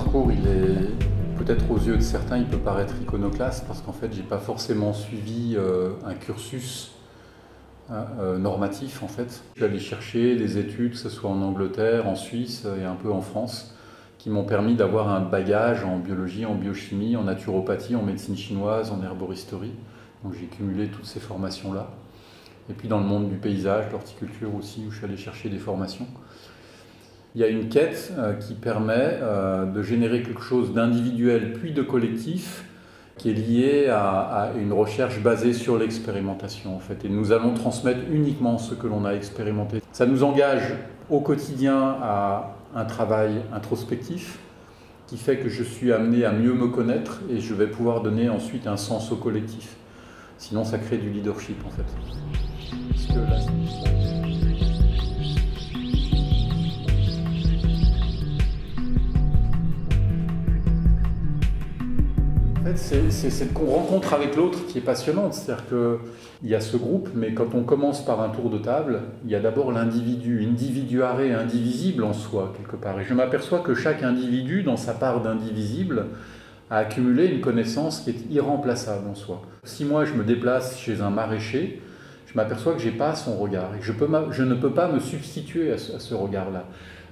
parcours, il est peut-être aux yeux de certains, il peut paraître iconoclaste parce qu'en fait, j'ai pas forcément suivi un cursus normatif en fait. Je suis allé chercher des études, que ce soit en Angleterre, en Suisse et un peu en France, qui m'ont permis d'avoir un bagage en biologie, en biochimie, en naturopathie, en médecine chinoise, en herboristerie. Donc j'ai cumulé toutes ces formations-là. Et puis dans le monde du paysage, l'horticulture aussi, où je suis allé chercher des formations. Il y a une quête qui permet de générer quelque chose d'individuel puis de collectif qui est lié à une recherche basée sur l'expérimentation en fait. Et nous allons transmettre uniquement ce que l'on a expérimenté. Ça nous engage au quotidien à un travail introspectif qui fait que je suis amené à mieux me connaître et je vais pouvoir donner ensuite un sens au collectif. Sinon ça crée du leadership en fait. C'est cette rencontre avec l'autre qui est passionnante. C'est-à-dire qu'il y a ce groupe, mais quand on commence par un tour de table, il y a d'abord l'individu, individuare, indivisible en soi, quelque part. Et je m'aperçois que chaque individu, dans sa part d'indivisible, a accumulé une connaissance qui est irremplaçable en soi. Si moi je me déplace chez un maraîcher, je m'aperçois que je n'ai pas son regard et que je ne peux pas me substituer à ce regard-là.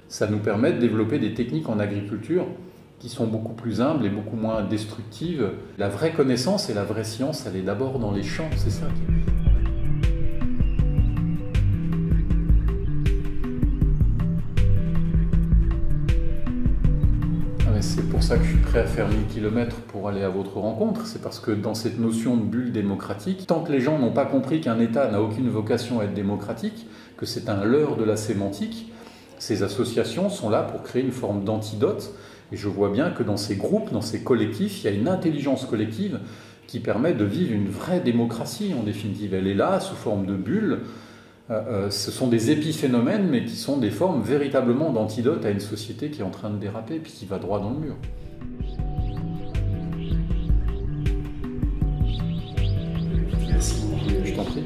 Ça nous permet de développer des techniques en agriculture qui sont beaucoup plus humbles et beaucoup moins destructives. La vraie connaissance et la vraie science, elle est d'abord dans les champs, c'est ça. C'est pour ça que je suis prêt à faire 1000 km pour aller à votre rencontre. C'est parce que dans cette notion de bulle démocratique, tant que les gens n'ont pas compris qu'un État n'a aucune vocation à être démocratique, que c'est un leurre de la sémantique, ces associations sont là pour créer une forme d'antidote. Et je vois bien que dans ces groupes, dans ces collectifs, il y a une intelligence collective qui permet de vivre une vraie démocratie en définitive. Elle est là sous forme de bulles. Ce sont des épiphénomènes, mais qui sont des formes véritablement d'antidote à une société qui est en train de déraper, puis qui va droit dans le mur. Merci. Je t'en prie.